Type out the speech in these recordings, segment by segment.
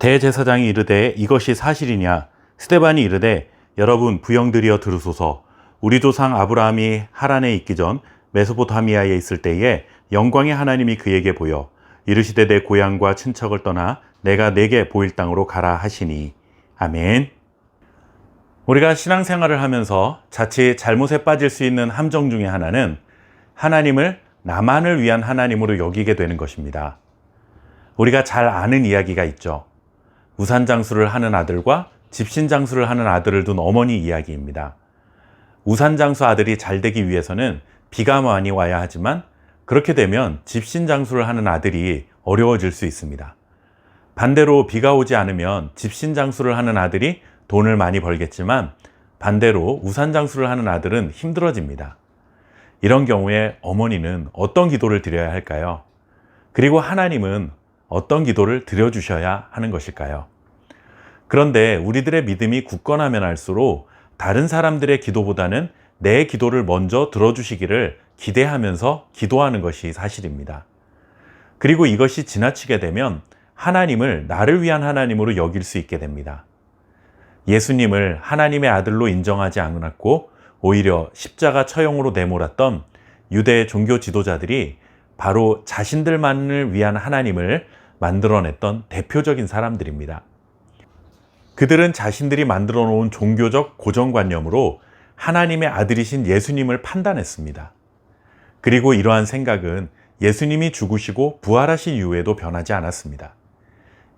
대제사장이 이르되 이것이 사실이냐? 스데반이 이르되 여러분 부영들이여 들으소서. 우리 조상 아브라함이 하란에 있기 전 메소포타미아에 있을 때에 영광의 하나님이 그에게 보여 이르시되 내 고향과 친척을 떠나 내가 내게 보일 땅으로 가라 하시니. 아멘. 우리가 신앙생활을 하면서 자칫 잘못에 빠질 수 있는 함정 중에 하나는 하나님을 나만을 위한 하나님으로 여기게 되는 것입니다. 우리가 잘 아는 이야기가 있죠. 우산장수를 하는 아들과 집신장수를 하는 아들을 둔 어머니 이야기입니다. 우산장수 아들이 잘 되기 위해서는 비가 많이 와야 하지만 그렇게 되면 집신장수를 하는 아들이 어려워질 수 있습니다. 반대로 비가 오지 않으면 집신장수를 하는 아들이 돈을 많이 벌겠지만 반대로 우산장수를 하는 아들은 힘들어집니다. 이런 경우에 어머니는 어떤 기도를 드려야 할까요? 그리고 하나님은 어떤 기도를 드려주셔야 하는 것일까요? 그런데 우리들의 믿음이 굳건하면 할수록 다른 사람들의 기도보다는 내 기도를 먼저 들어주시기를 기대하면서 기도하는 것이 사실입니다. 그리고 이것이 지나치게 되면 하나님을 나를 위한 하나님으로 여길 수 있게 됩니다. 예수님을 하나님의 아들로 인정하지 않았고 오히려 십자가 처형으로 내몰았던 유대 종교 지도자들이 바로 자신들만을 위한 하나님을 만들어냈던 대표적인 사람들입니다. 그들은 자신들이 만들어 놓은 종교적 고정관념으로 하나님의 아들이신 예수님을 판단했습니다. 그리고 이러한 생각은 예수님이 죽으시고 부활하신 이후에도 변하지 않았습니다.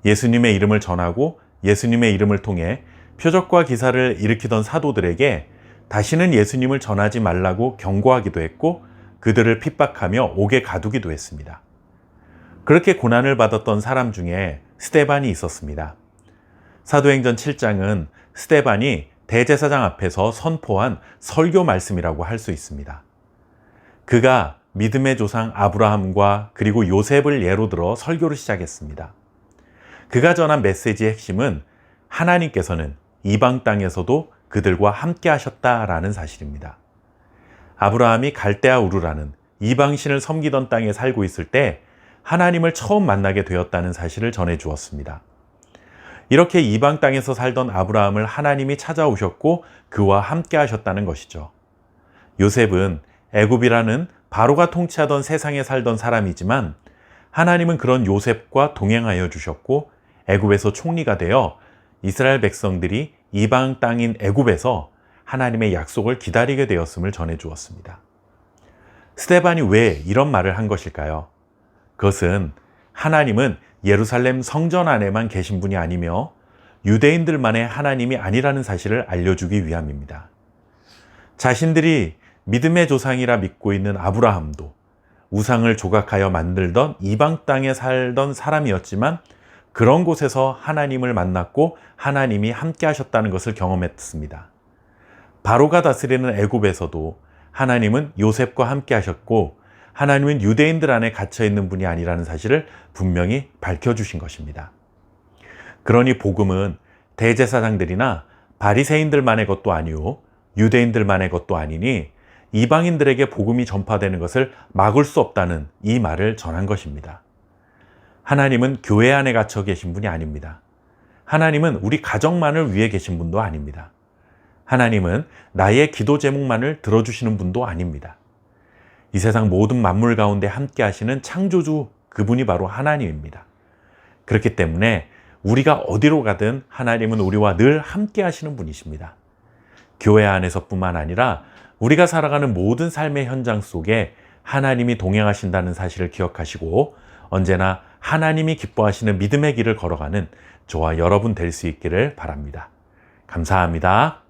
예수님의 이름을 전하고 예수님의 이름을 통해 표적과 기사를 일으키던 사도들에게 다시는 예수님을 전하지 말라고 경고하기도 했고 그들을 핍박하며 옥에 가두기도 했습니다. 그렇게 고난을 받았던 사람 중에 스데반이 있었습니다. 사도행전 7장은 스데반이 대제사장 앞에서 선포한 설교 말씀이라고 할 수 있습니다. 그가 믿음의 조상 아브라함과 그리고 요셉을 예로 들어 설교를 시작했습니다. 그가 전한 메시지의 핵심은 하나님께서는 이방 땅에서도 그들과 함께 하셨다라는 사실입니다. 아브라함이 갈대아 우르라는 이방신을 섬기던 땅에 살고 있을 때 하나님을 처음 만나게 되었다는 사실을 전해 주었습니다. 이렇게 이방 땅에서 살던 아브라함을 하나님이 찾아오셨고 그와 함께 하셨다는 것이죠. 요셉은 애굽이라는 바로가 통치하던 세상에 살던 사람이지만 하나님은 그런 요셉과 동행하여 주셨고 애굽에서 총리가 되어 이스라엘 백성들이 이방 땅인 애굽에서 하나님의 약속을 기다리게 되었음을 전해 주었습니다. 스데반이 왜 이런 말을 한 것일까요? 그것은 하나님은 예루살렘 성전 안에만 계신 분이 아니며 유대인들만의 하나님이 아니라는 사실을 알려주기 위함입니다. 자신들이 믿음의 조상이라 믿고 있는 아브라함도 우상을 조각하여 만들던 이방 땅에 살던 사람이었지만 그런 곳에서 하나님을 만났고 하나님이 함께 하셨다는 것을 경험했습니다. 바로가 다스리는 애굽에서도 하나님은 요셉과 함께 하셨고 하나님은 유대인들 안에 갇혀 있는 분이 아니라는 사실을 분명히 밝혀주신 것입니다. 그러니 복음은 대제사장들이나 바리새인들만의 것도 아니오 유대인들만의 것도 아니니 이방인들에게 복음이 전파되는 것을 막을 수 없다는 이 말을 전한 것입니다. 하나님은 교회 안에 갇혀 계신 분이 아닙니다. 하나님은 우리 가정만을 위해 계신 분도 아닙니다. 하나님은 나의 기도 제목만을 들어주시는 분도 아닙니다. 이 세상 모든 만물 가운데 함께 하시는 창조주 그분이 바로 하나님입니다. 그렇기 때문에 우리가 어디로 가든 하나님은 우리와 늘 함께 하시는 분이십니다. 교회 안에서뿐만 아니라 우리가 살아가는 모든 삶의 현장 속에 하나님이 동행하신다는 사실을 기억하시고 언제나 하나님이 기뻐하시는 믿음의 길을 걸어가는 저와 여러분 될 수 있기를 바랍니다. 감사합니다.